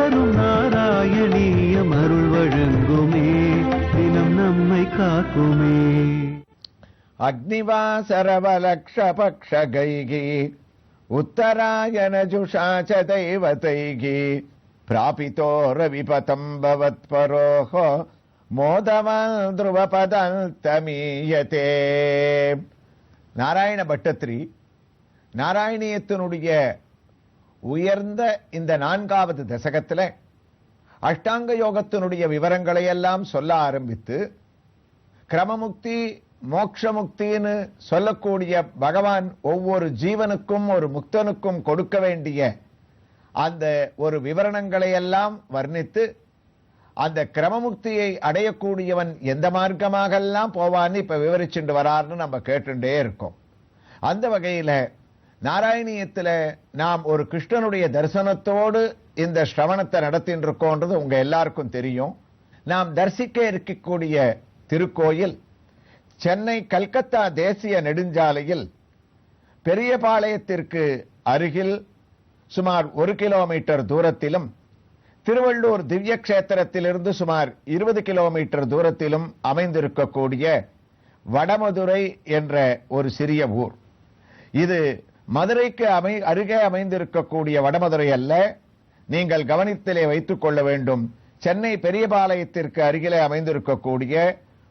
வரும் நாராயணீயம் அருள் வழங்குமே, தினம் நம்மை காக்குமே. அக்னிவாசரவலக்ஷபக்ஷகைகி உத்தராயண ஜுஷாச்ச தெய்வதைகி பிராபிதோ ரவிபதம் பவத்பரோஹோ மோதவான் த்ருவபதம் தமீயதே. நாராயண பட்டத்திரி நாராயணியத்தினுடைய உயர்ந்த இந்த 4வது தசகத்தில் அஷ்டாங்க யோகத்தினுடைய விவரங்களை எல்லாம் சொல்ல ஆரம்பித்து கிரமமுக்தி மோட்சமுக்தின்னு சொல்லக்கூடிய பகவான் ஒவ்வொரு ஜீவனுக்கும் ஒரு முக்தனுக்கும் கொடுக்க வேண்டிய அந்த ஒரு விவரணங்களை எல்லாம் வர்ணித்து அந்த கிரமமுக்தியை அடையக்கூடியவன் எந்த மார்க்கமாக எல்லாம் போவான்னு இப்ப விவரிச்சுட்டு வரார்னு நம்ம கேட்டுட்டே இருக்கோம். அந்த வகையில நாராயணியத்தில் நாம் ஒரு கிருஷ்ணனுடைய தரிசனத்தோடு இந்த ஸ்ரவணத்தை நடத்தின்னு இருக்கோன்றது உங்க எல்லாருக்கும் தெரியும். நாம் தரிசிக்க இருக்கக்கூடிய திருக்கோயில் சென்னை கல்கத்தா தேசிய நெடுஞ்சாலையில் பெரியபாளையத்திற்கு அருகில் சுமார் 1 கிலோமீட்டர் தூரத்திலும் திருவள்ளூர் திவ்ய கஷேத்திரத்திலிருந்து சுமார் 20 கிலோமீட்டர் தூரத்திலும் அமைந்திருக்கக்கூடிய வடமதுரை என்ற ஒரு சிறிய ஊர். இது மதுரைக்கு அருகே அமைந்திருக்கக்கூடிய வடமதுரை அல்ல. நீங்கள் கவனத்திலே வைத்துக் கொள்ள வேண்டும், சென்னை பெரியபாளையத்திற்கு அருகிலே அமைந்திருக்கக்கூடிய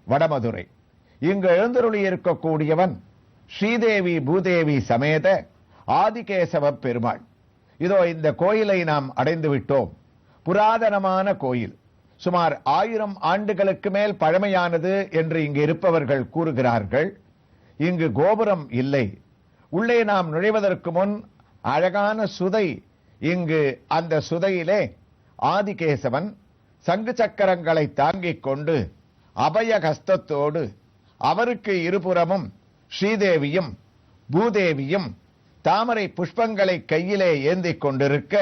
வடமதுரை. இங்கு எழுந்தருளி இருக்கக்கூடியவன் ஸ்ரீதேவி பூதேவி சமேத ஆதிகேசவ பெருமாள். இதோ இந்த கோயிலை நாம் அடைந்து விட்டோம். புராதனமான கோயில், சுமார் 1000 ஆண்டுகளுக்கு மேல் பழமையானது என்று இங்கு இருப்பவர்கள் கூறுகிறார்கள். இங்கு கோபுரம் இல்லை. உள்ளே நாம் நுழைவதற்கு முன் அழகான சுதை, இங்கு அந்த சுதையிலே ஆதிகேசவன் சங்கு சக்கரங்களை தாங்கிக் கொண்டு அபய கஸ்தத்தோடு அவருக்கு இருபுறமும் ஸ்ரீதேவியும் பூதேவியும் தாமரை புஷ்பங்களை கையிலே ஏந்திக் கொண்டிருக்க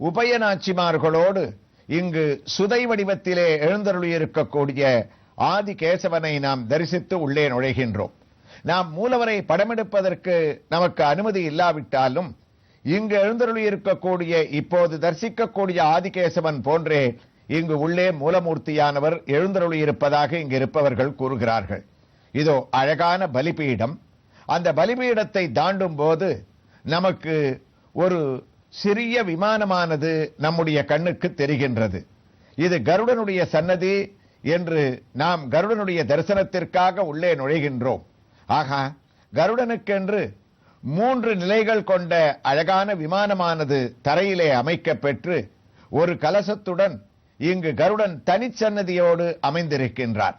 உபயநாச்சிமார்களோடு இங்கு சுதை வடிவத்திலே எழுந்தருளியிருக்கக்கூடிய ஆதிகேசவனை நாம் தரிசித்து உள்ளே நுழைகின்றோம். நாம் மூலவரை படமெடுப்பதற்கு நமக்கு அனுமதி இல்லாவிட்டாலும் இங்கு எழுந்தருளியிருக்கக்கூடிய இப்போது தரிசிக்கக்கூடிய ஆதிகேசவன் போன்றே இங்கு உள்ளே மூலமூர்த்தியானவர் எழுந்தருளியிருப்பதாக இங்கு இருப்பவர்கள் கூறுகிறார்கள். இதோ அழகான பலிபீடம். அந்த பலிபீடத்தை தாண்டும் போது நமக்கு ஒரு சிறிய விமானமானது நம்முடைய கண்ணுக்கு தெரிகின்றது. இது கருடனுடைய சன்னதி என்று நாம் கருடனுடைய தரிசனத்திற்காக உள்ளே நுழைகின்றோம். ஆகா, கருடனுக்கென்று 3 நிலைகள் கொண்ட அழகான விமானமானது தரையிலே அமைக்கப்பெற்று ஒரு கலசத்துடன் இங்கு கருடன் தனிச்சன்னதியோடு அமைந்திருக்கின்றார்.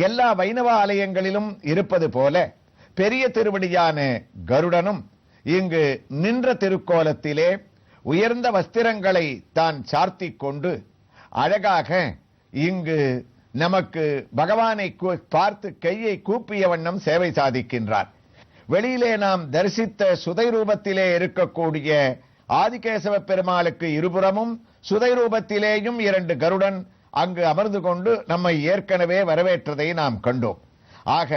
எல்லா வைணவ ஆலயங்களிலும் இருப்பது போல பெரிய திருவடியான கருடனும் இங்கு நின்ற திருக்கோலத்திலே உயர்ந்த வஸ்திரங்களை தான் சார்த்திக் கொண்டு அழகாக இங்கு நமக்கு பகவானை பார்த்து கையை கூப்பிய வண்ணம் சேவை சாதிக்கின்றார். வெளியிலே நாம் தரிசித்த சுதை ரூபத்திலே இருக்கக்கூடிய ஆதிகேசவ பெருமாளுக்கு இருபுறமும் சுதை ரூபத்திலேயும் 2 கருடன் அங்கு அமர்ந்து கொண்டு நம்மை ஏற்கனவே வரவேற்றதை நாம் கண்டோம். ஆக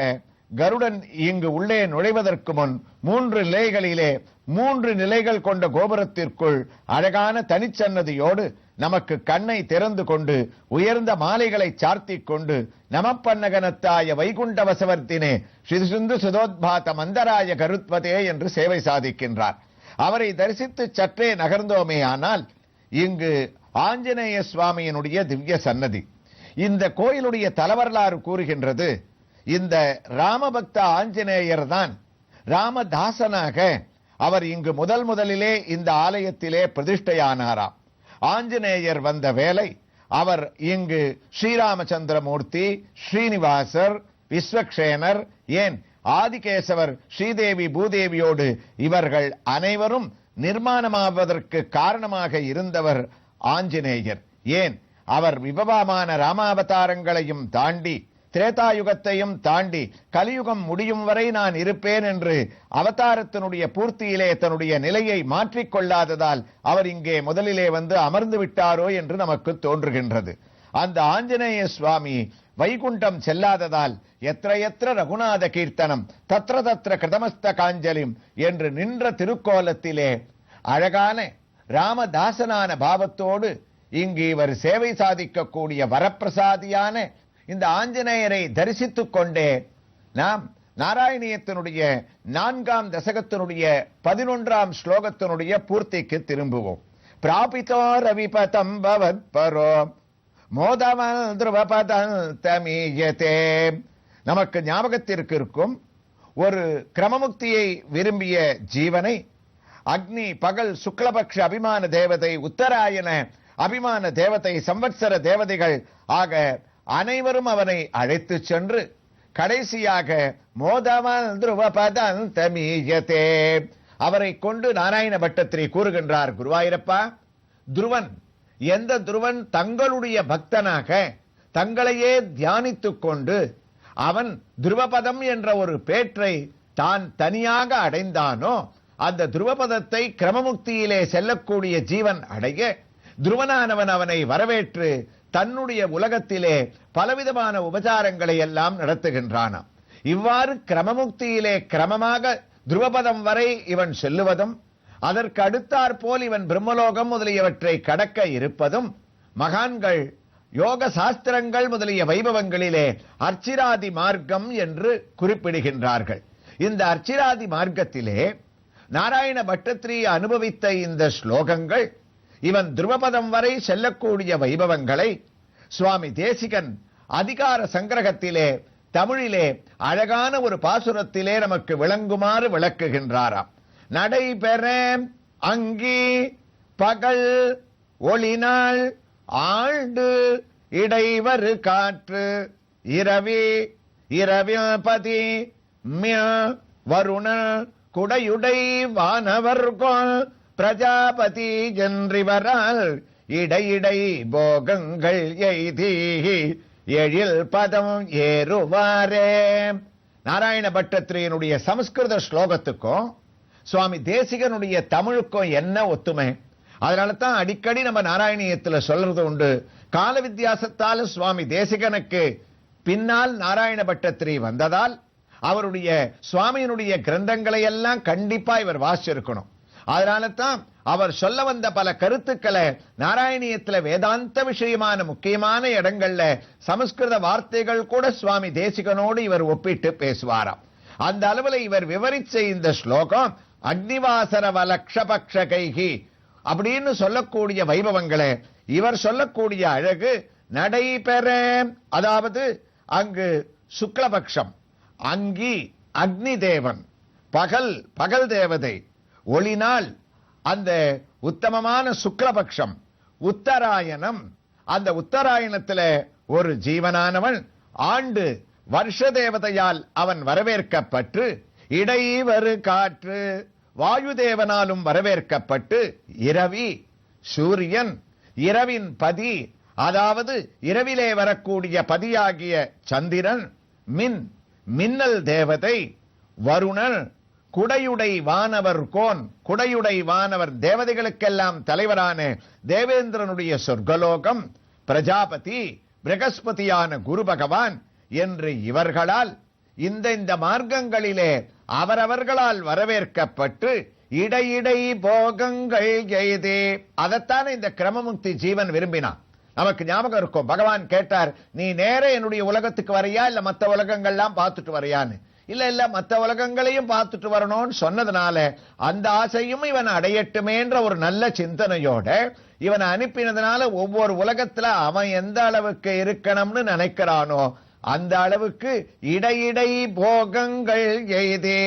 கருடன் இங்கு உள்ளே நுழைவதற்கு முன் 3 நிலைகளிலே 3 நிலைகள் கொண்ட கோபுரத்திற்குள் அழகான தனிச்சன்னதியோடு நமக்கு கண்ணை திறந்து கொண்டு உயர்ந்த மாலைகளை சார்த்திக் கொண்டு நமப்பன்னகனத்தாய வைகுண்ட வசவர்த்தினே ஸ்ரீசுந்து சுதோத்பாத மந்தராய கருத்வதே என்று சேவை சாதிக்கின்றார். அவரை தரிசித்து சற்றே நகர்ந்தோமே ஆனால் இங்கு ஆஞ்சநேய சுவாமியினுடைய திவ்ய சன்னதி. இந்த கோயிலுடைய தலவரலாறு கூறுகின்றது, இந்த ராமபக்த ஆஞ்சநேயர் தான் ராமதாசனாக அவர் இங்கு முதலிலே இந்த ஆலயத்திலே பிரதிஷ்டையானாராம். ஆஞ்சநேயர் வந்த வேளை அவர் இங்கு ஸ்ரீராமச்சந்திரமூர்த்தி, ஸ்ரீனிவாசர், விஸ்வக்ஷேனர், ஏன் ஆதிகேசவர், ஸ்ரீதேவி பூதேவியோடு இவர்கள் அனைவரும் நிர்மாணமாவதற்கு காரணமாக இருந்தவர் ஆஞ்சநேயர். ஏன் அவர் விபவமான ராமாவதாரங்களையும் தாண்டி திரேதாயுகத்தையும் தாண்டி கலியுகம் முடியும் வரை நான் இருப்பேன் என்று அவதாரத்தினுடைய பூர்த்தியிலே தன்னுடைய நிலையை மாற்றிக்கொள்ளாததால் அவர் இங்கே முதலிலே வந்து அமர்ந்து விட்டாரோ என்று நமக்கு தோன்றுகின்றது. அந்த ஆஞ்சநேய சுவாமி வைகுண்டம் செல்லாததால் எத்திர ரகுநாத கீர்த்தனம் தத்ர தத்ர கிருதமஸ்த காஞ்சலிம் என்று நின்ற திருக்கோலத்திலே அழகான ராமதாசனான பாவத்தோடு இங்கு இவர் சேவை சாதிக்கக்கூடிய வரப்பிரசாதியான இந்த ஆஞ்சநேயரை தரிசித்துக் கொண்டே நாம் நாராயணியத்தினுடைய 4ஆம் தசகத்தினுடைய 11ஆம் ஸ்லோகத்தினுடைய பூர்த்திக்கு திரும்புவோம். பிராபிதோ ரவிபதம் பவத் பரோ மோதமல் துருவபதம் தமீயதே. நமக்கு ஞாபகத்திற்கு இருக்கும், ஒரு கிரமமுக்தியை விரும்பிய ஜீவனை அக்னி பகல் சுக்லபக்ஷ அபிமான தேவதை, உத்தராயண அபிமான தேவதை, சம்வத்சர தேவதைகள் ஆக அனைவரும் அவனை அழைத்து சென்று கடைசியாக மோதமல் துருவபதம் தமீயதே அவரை கொண்டு நாராயண பட்டத்திரி கூறுகின்றார், குருவாயூரப்பா, துருவன், எந்த துருவன் தங்களுடைய பக்தனாக தங்களையே தியானித்துக் கொண்டு அவன் துருவபதம் என்ற ஒரு பேற்றை தான் தனியாக அடைந்தானோ, அந்த துருவபதத்தை கிரமமுக்தியிலே செல்லக்கூடிய ஜீவன் அடைய துருவனானவன் அவனை வரவேற்று தன்னுடைய உலகத்திலே பலவிதமான உபசாரங்களை எல்லாம் நடத்துகின்றானாம். இவ்வாறு கிரமமுக்தியிலே கிரமமாக துருவபதம் வரை இவன் செல்லுவதும், அதற்கு அடுத்தாற் போல் இவன் பிரம்மலோகம் முதலியவற்றை கடக்க இருப்பதும் மகான்கள் யோக சாஸ்திரங்கள் முதலிய வைபவங்களிலே அர்ச்சிராதி மார்க்கம் என்று குறிப்பிடுகின்றார்கள். இந்த அர்ச்சிராதி மார்க்கத்திலே நாராயண பட்டத்திரி அனுபவித்த இந்த ஸ்லோகங்கள் இவன் துருவபதம் வரை செல்லக்கூடிய வைபவங்களை சுவாமி தேசிகன் அதிகார சங்கிரகத்திலே தமிழிலே அழகான ஒரு பாசுரத்திலே நமக்கு விளங்குமாறு விளக்குகின்றாராம். நடைபெற அங்கி பகல் ஒளிநாள் ஆண்டு இடைவரு காற்று இரவி இரவிபதி வருண குடையுடை வானவர்கோள் பிரஜாபதி என்றிவரால் இடையிடை போகங்கள் எய்தி எழில் பதம் ஏறுவாரே. நாராயண பட்டத்திரியினுடைய சமஸ்கிருத ஸ்லோகத்துக்கும் சுவாமி தேசிகனுடைய தமிழுக்கும் என்ன ஒத்துமை? அதனால தான் அடிக்கடி நம்ம நாராயணியத்துல சொல்றது உண்டு, கால வித்தியாசத்தால் சுவாமி தேசிகனுக்கு பின்னால் நாராயண பட்டத்திரி வந்ததால் அவருடைய சுவாமியினுடைய கிரந்தங்களை எல்லாம் கண்டிப்பா இவர் வாசிச்சிருக்கணும். அதனால தான் அவர் சொல்ல வந்த பல கருத்துக்களை நாராயணியத்துல வேதாந்த விஷயமான முக்கியமான இடங்கள்ல சமஸ்கிருத வார்த்தைகள் கூட சுவாமி தேசிகனோடு இவர் ஒப்பிட்டு பேசுவாராம். அந்த அளவுல இவர் விவரிச்ச இந்த ஸ்லோகம் அக்னிவாசர வலக்ஷபக்ஷ கைகி அப்படின்னு சொல்லக்கூடிய வைபவங்களை இவர் சொல்லக்கூடிய அழகு நடைபெற, அதாவது அங்கு சுக்லபக்ஷம், அங்கி அக்னி தேவன், பகல் பகல் தேவதை, ஒளிநாள் அந்த உத்தமமான சுக்லபக்ஷம், உத்தராயணம் அந்த உத்தராயணத்துல ஒரு ஜீவனானவன் ஆண்டு வருஷ தேவதையால் அவன் வரவேற்கப்பட்டு, இடைவரு காற்று வாயு தேவனாலும் வரவேற்கப்பட்டு, இரவி சூரியன் இரவின் பதி, அதாவது இரவிலே வரக்கூடிய பதியாகிய சந்திரன், மின்னல் தேவதை, வருணன், குடையுடை வானவர் கோன், குடையுடை வானவர் தேவதைகளுக்கெல்லாம் தலைவரான தேவேந்திரனுடைய சொர்க்கலோகம், பிரஜாபதி பிரகஸ்பதியான குரு பகவான் என்று இவர்களால் இந்த மார்க்கங்களிலே அவரவர்களால் வரவேற்கப்பட்டு இடையிடை போகங்கள் எய்தே. அதைத்தான் இந்த கிரமமுக்தி ஜீவன் விரும்பினான். நமக்கு ஞாபகம் இருக்கும், பகவான் கேட்டார், நீ நேர என்னுடைய உலகத்துக்கு வரையா இல்ல மற்ற உலகங்கள்லாம் பார்த்துட்டு வரையான்னு. இல்ல மற்ற உலகங்களையும் பார்த்துட்டு வரணும்னு சொன்னதுனால அந்த ஆசையும் இவன் அடையட்டுமேன்ற ஒரு நல்ல சிந்தனையோட இவனை அனுப்பினதுனால ஒவ்வொரு உலகத்துல அவன் எந்த அளவுக்கு இருக்கணும்னு நினைக்கிறானோ அந்த அளவுக்கு இடையிடை போகங்கள் எய்தே,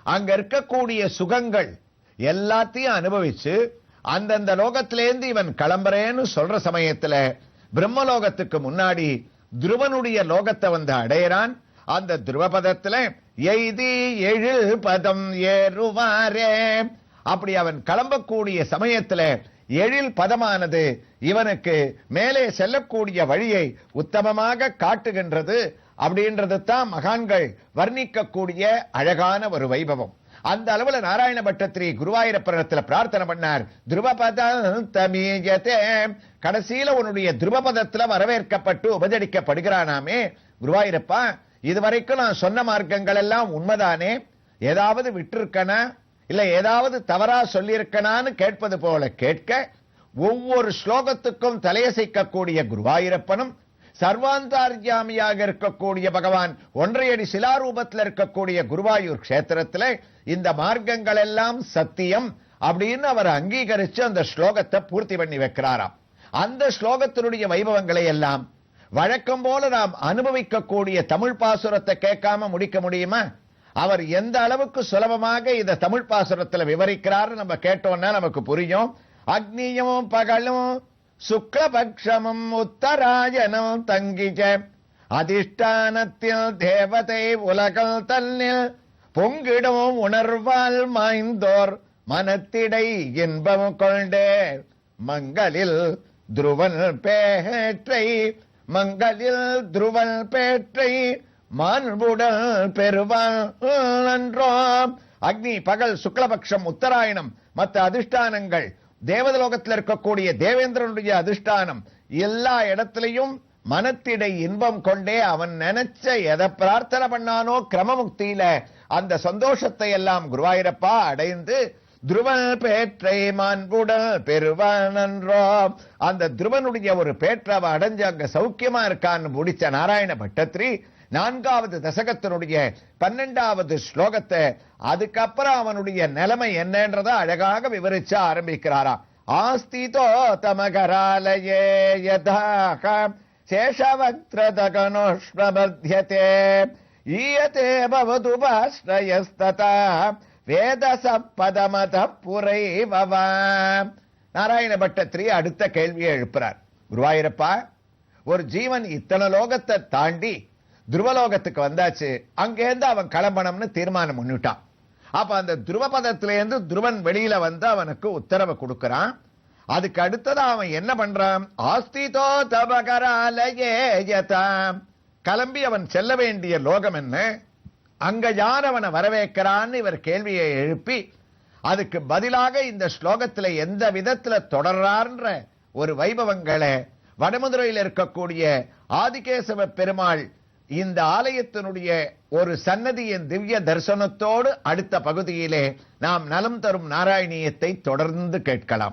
அங்க இருக்கக்கூடிய சுகங்கள் எல்லாத்தையும் அனுபவிச்சு அந்தந்த லோகத்திலேருந்து இவன் கிளம்புறேன்னு சொல்ற சமயத்துல பிரம்மலோகத்துக்கு முன்னாடி துருவனுடைய லோகத்தை வந்து அடையிறான். அந்த துருவபதத்துல எய்தி எழில் பதம் ஏறுவாரே, அப்படி அவன் கிளம்பக்கூடிய சமயத்துல எழில் பதமானது இவனுக்கு மேலே செல்லக்கூடிய வழியை உத்தமமாக காட்டுகின்றது. அப்படின்றது தான் மகான்கள் வர்ணிக்கக்கூடிய அழகான ஒரு வைபவம். அந்த அளவுல நாராயண பட்டத்திரி குருவாயூரப்பனிடத்துல பிரார்த்தனை பண்ணார், துருவபதம் தமீயதே, கடைசியில உன்னுடைய துருவபதத்துல வரவேற்கப்பட்டு உபஜடிக்கப்படுகிறானாமே குருவாயூரப்பா, இதுவரைக்கும் நான் சொன்ன மார்க்கங்கள் எல்லாம் உண்மைதானே, ஏதாவது விட்டிருக்கனா இல்ல ஏதாவது தவறா சொல்லியிருக்கனான்னு கேட்பது போல கேட்க ஒவ்வொரு ஸ்லோகத்துக்கும் தலையசைக்கக்கூடிய குருவாயூரப்பனும் சர்வாந்தார்யாமியாக இருக்கக்கூடிய பகவான் ஒன்றையடி சிலாரூபத்தில் இருக்கக்கூடிய குருவாயூர் கஷேத்திரத்தில் இந்த மார்க்கங்கள் எல்லாம் சத்தியம் அப்படின்னு அவர் அங்கீகரிச்சு அந்த ஸ்லோகத்தை பூர்த்தி பண்ணி வைக்கிறாராம். அந்த ஸ்லோகத்தினுடைய வைபவங்களை எல்லாம் வழக்கம் போல நாம் அனுபவிக்கக்கூடிய தமிழ் பாசுரத்தை கேட்காம முடிக்க முடியுமா? அவர் எந்த அளவுக்கு சுலபமாக இதை தமிழ் பாசுரத்தில் விவரிக்கிறார் நம்ம கேட்டோம்னா நமக்கு புரியும். அக்னியும் பகலும் சுக்லபக்ஷமும் உத்தராயணம் தங்கிச்ச அதிஷ்டானத்தில் தேவதை உலகம் தன்னில் பொங்கிடும் உணர்வால் மாய்ந்தோர் மனத்திடை இன்பம் கொண்டே மங்களில் துருவன் பேற்றை மங்களில் துருவன் பேற்றை மாண்புடல் பெறுவான். அக்னி பகல், சுக்லபக்ஷம் உத்தராயணம், மற்ற அதிஷ்டானங்கள், தேவதலோகத்தில் இருக்கக்கூடிய தேவேந்திரனுடைய அதிஷ்டானம், எல்லா இடத்திலையும் மனத்திடை இன்பம் கொண்டே அவன் நினைச்ச எதை பிரார்த்தனை பண்ணானோ கிரமமுக்தியில அந்த சந்தோஷத்தை எல்லாம் குருவாயூரப்பா அடைந்து துருவன் பேற்றை மாண்புடல் பெறுவானன்றோ. அந்த துருவனுடைய ஒரு பேற்றவை அடைஞ்சு அங்க சௌக்கியமா இருக்கான்னு முடிச்ச நாராயண பட்டத்திரி 4வது தசகத்தினுடைய 12வது ஸ்லோகத்தை அதுக்கப்புறம் அவனுடைய நிலைமை என்னன்றத அழகாக விவரிச்ச ஆரம்பிக்கிறாரா. ஆஸ்திதோ தமகராலயே யதாக சேஷவக்த்ரதகனோஷ்மபத்யதே ஈயதே பவது பாஸ்ரயஸ்ததா வேதசப்பதமத புரைவவா. நாராயண பட்டத்திரி அடுத்த கேள்வியை எழுப்புறார். குருவாயூரப்பா, ஒரு ஜீவன் இத்தனை லோகத்தை தாண்டி துருவலோகத்துக்கு வந்தாச்சு, அங்கேருந்து அவன் கிளம்பணும்னு தீர்மானம் பண்ணிட்டான். அப்ப அந்த துருவபதத்திலேருந்து துருவன் வெளியில வந்து அவனுக்கு உத்தரவு கொடுக்கிறான். அதுக்கு அடுத்ததான் அவன் என்ன பண்றான்? ஆஸ்திதோ தபகராலயேயதாம், கிளம்பி அவன் செல்ல வேண்டிய லோகம் என்ன, அங்க யார் அவனை வரவேற்கிறான்னு இவர் கேள்வியை எழுப்பி அதுக்கு பதிலாக இந்த ஸ்லோகத்துல எந்த விதத்துல தொடர்றார்ன்ற ஒரு வைபவங்களை வடமதுரையில் இருக்கக்கூடிய ஆதிகேசவ பெருமாள் இந்த ஆலயத்தினுடைய ஒரு சன்னதியின் திவ்ய தரிசனத்தோடு அடுத்த பகுதியிலே நாம் நலம் தரும் நாராயணியத்தை தொடர்ந்து கேட்கலாம்.